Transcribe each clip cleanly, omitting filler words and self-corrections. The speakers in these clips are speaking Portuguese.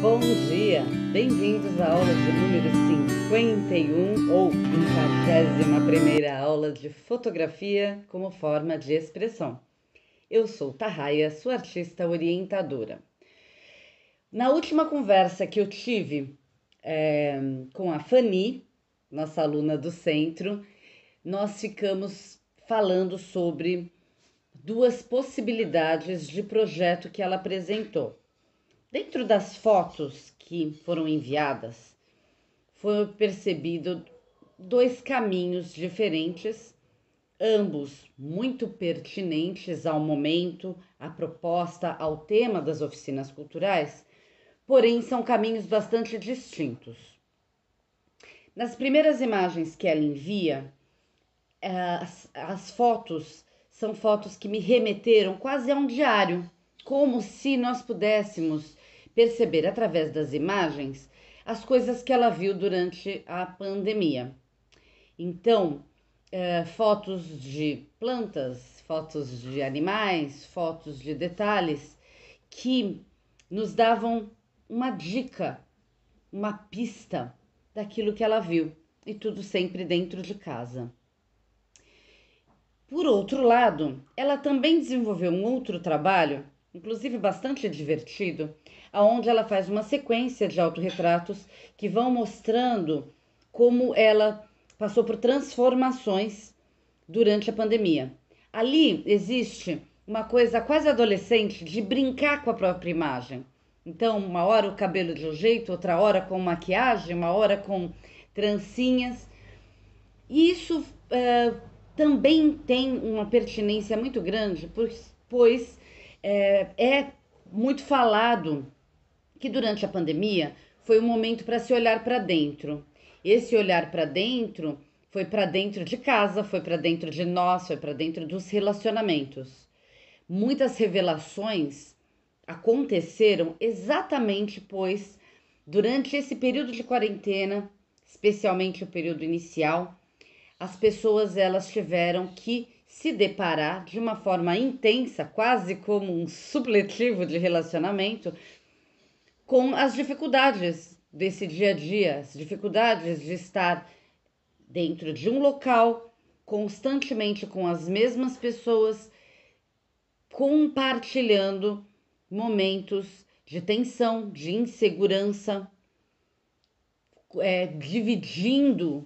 Bom dia! Bem-vindos à aula de número 51 ou 51ª aula de fotografia como forma de expressão. Eu sou Tarraia, sua artista orientadora. Na última conversa que eu tive com a Fanny, nossa aluna do centro, nós ficamos falando sobre duas possibilidades de projeto que ela apresentou. Dentro das fotos que foram enviadas, foi percebido dois caminhos diferentes, ambos muito pertinentes ao momento, à proposta, ao tema das oficinas culturais, porém são caminhos bastante distintos. Nas primeiras imagens que ela envia, as fotos são fotos que me remeteram quase a um diário, como se nós pudéssemos perceber através das imagens as coisas que ela viu durante a pandemia. Então, fotos de plantas, fotos de animais, fotos de detalhes que nos davam uma dica, uma pista daquilo que ela viu, e tudo sempre dentro de casa. Por outro lado, ela também desenvolveu um outro trabalho, inclusive bastante divertido, onde ela faz uma sequência de autorretratos que vão mostrando como ela passou por transformações durante a pandemia. Ali existe uma coisa quase adolescente de brincar com a própria imagem. Então, uma hora o cabelo de um jeito, outra hora com maquiagem, uma hora com trancinhas. E isso também tem uma pertinência muito grande, pois é muito falado que durante a pandemia foi um momento para se olhar para dentro. Esse olhar para dentro foi para dentro de casa, foi para dentro de nós, foi para dentro dos relacionamentos. Muitas revelações aconteceram exatamente pois durante esse período de quarentena, especialmente o período inicial, as pessoas elas tiveram que se deparar de uma forma intensa, quase como um supletivo de relacionamento, com as dificuldades desse dia a dia, as dificuldades de estar dentro de um local, constantemente com as mesmas pessoas, compartilhando momentos de tensão, de insegurança, dividindo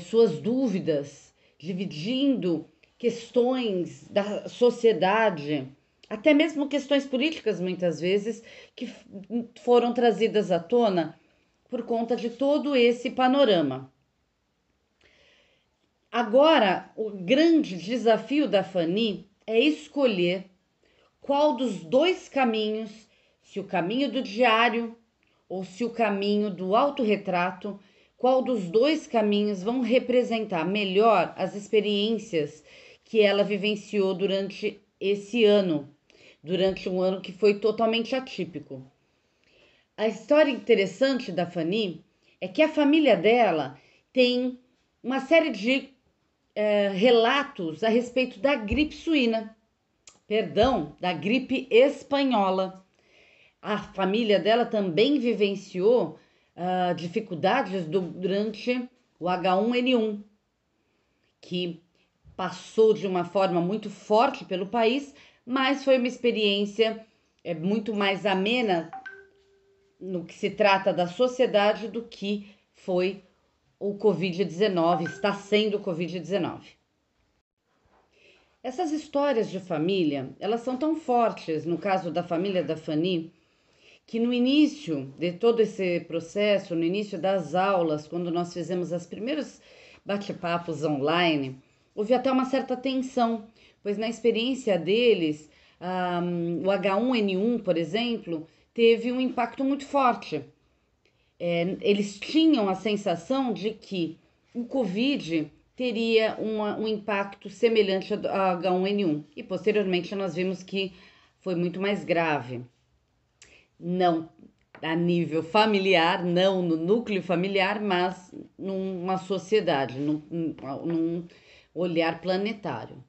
suas dúvidas, dividindo questões da sociedade, até mesmo questões políticas, muitas vezes, que foram trazidas à tona por conta de todo esse panorama. Agora, o grande desafio da Fanny é escolher qual dos dois caminhos, se o caminho do diário ou se o caminho do autorretrato, qual dos dois caminhos vão representar melhor as experiências que ela vivenciou durante esse ano, durante um ano que foi totalmente atípico. A história interessante da Fanny é que a família dela tem uma série de relatos a respeito da gripe suína, da gripe espanhola. A família dela também vivenciou dificuldades durante o H1N1, que passou de uma forma muito forte pelo país, mas foi uma experiência muito mais amena no que se trata da sociedade do que foi o Covid-19, está sendo o Covid-19. Essas histórias de família, elas são tão fortes, no caso da família da Fanny, que no início de todo esse processo, no início das aulas, quando nós fizemos os primeiros bate-papos online, houve até uma certa tensão, pois na experiência deles, o H1N1, por exemplo, teve um impacto muito forte. Eles tinham a sensação de que o Covid teria um impacto semelhante ao H1N1. E posteriormente nós vimos que foi muito mais grave. Não a nível familiar, não no núcleo familiar, mas numa sociedade, num olhar planetário.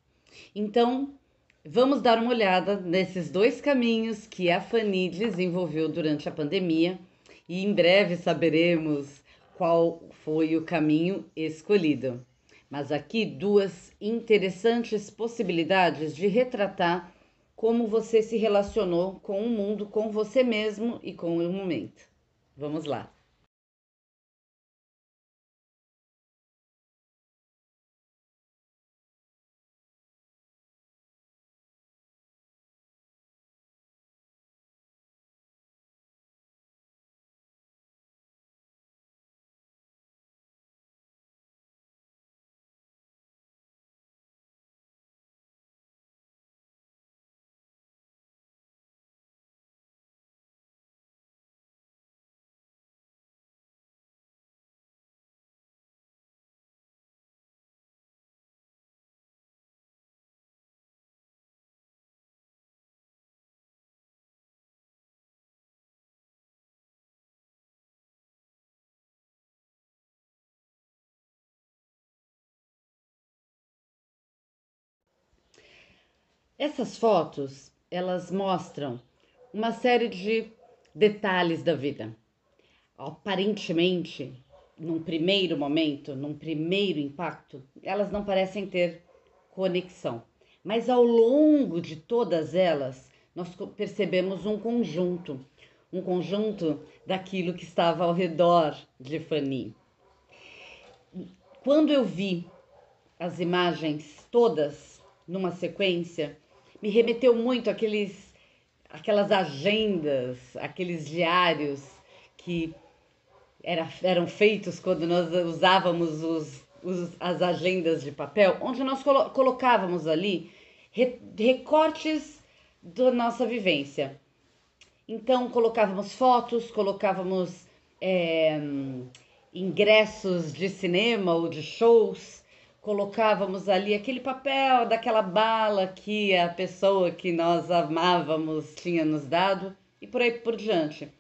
Então, vamos dar uma olhada nesses dois caminhos que a Fanny desenvolveu durante a pandemia e em breve saberemos qual foi o caminho escolhido. Mas aqui duas interessantes possibilidades de retratar como você se relacionou com o mundo, com você mesmo e com o momento. Vamos lá. Essas fotos, elas mostram uma série de detalhes da vida. Aparentemente, num primeiro momento, num primeiro impacto, elas não parecem ter conexão. Mas ao longo de todas elas, nós percebemos um conjunto daquilo que estava ao redor de Fanny. Quando eu vi as imagens todas numa sequência, me remeteu muito aquelas agendas, aqueles diários que eram feitos quando nós usávamos as agendas de papel, onde nós colocávamos ali recortes da nossa vivência. Então, colocávamos fotos, colocávamos é, ingressos de cinema ou de shows, colocávamos ali aquele papel daquela bala que a pessoa que nós amávamos tinha nos dado e por aí por diante.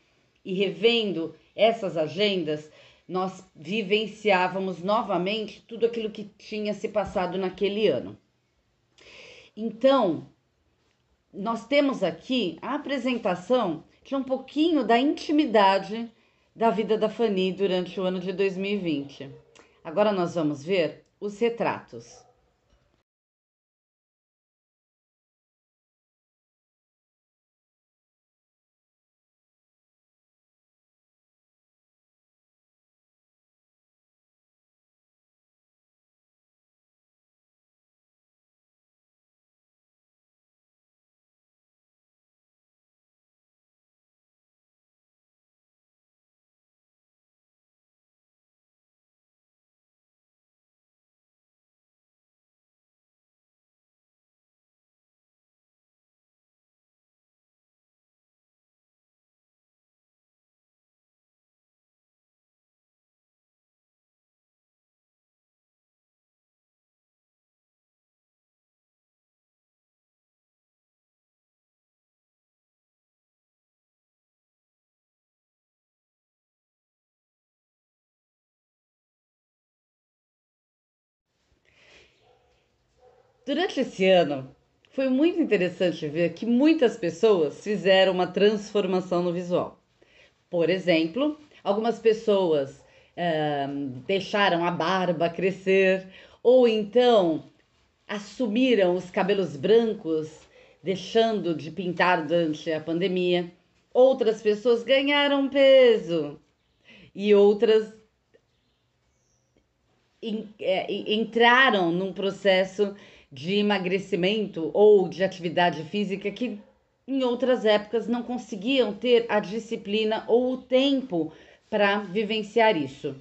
E revendo essas agendas, nós vivenciávamos novamente tudo aquilo que tinha se passado naquele ano. Então, nós temos aqui a apresentação de um pouquinho da intimidade da vida da Fanny durante o ano de 2020. Agora nós vamos ver os retratos. Durante esse ano, foi muito interessante ver que muitas pessoas fizeram uma transformação no visual. Por exemplo, algumas pessoas deixaram a barba crescer, ou então assumiram os cabelos brancos, deixando de pintar durante a pandemia. Outras pessoas ganharam peso e outras entraram num processo de emagrecimento ou de atividade física que em outras épocas não conseguiam ter a disciplina ou o tempo para vivenciar isso.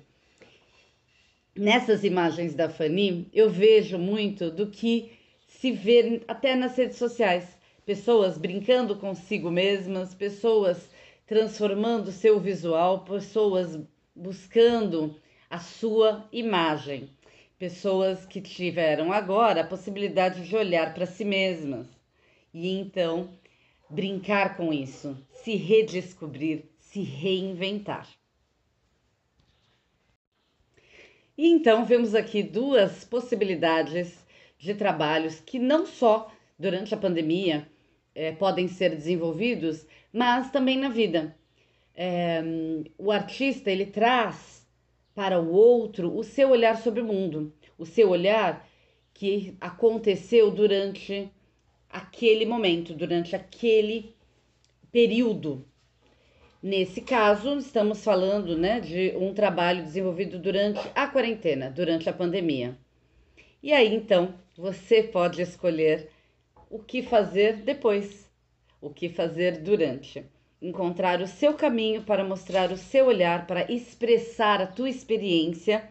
Nessas imagens da Fanny, eu vejo muito do que se vê até nas redes sociais. Pessoas brincando consigo mesmas, pessoas transformando seu visual, pessoas buscando a sua imagem. Pessoas que tiveram agora a possibilidade de olhar para si mesmas e então brincar com isso, se redescobrir, se reinventar. E então vemos aqui duas possibilidades de trabalhos que não só durante a pandemia podem ser desenvolvidos, mas também na vida. O artista, ele traz para o outro o seu olhar sobre o mundo, o seu olhar que aconteceu durante aquele momento, durante aquele período. Nesse caso, estamos falando, né, de um trabalho desenvolvido durante a quarentena, durante a pandemia. E aí, então, você pode escolher o que fazer depois, o que fazer durante. Encontrar o seu caminho para mostrar o seu olhar, para expressar a tua experiência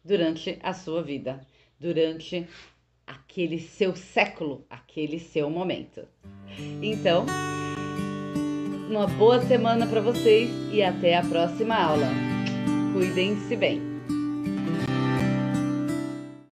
durante a sua vida, durante aquele seu século, aquele seu momento. Então, uma boa semana para vocês e até a próxima aula. Cuidem-se bem.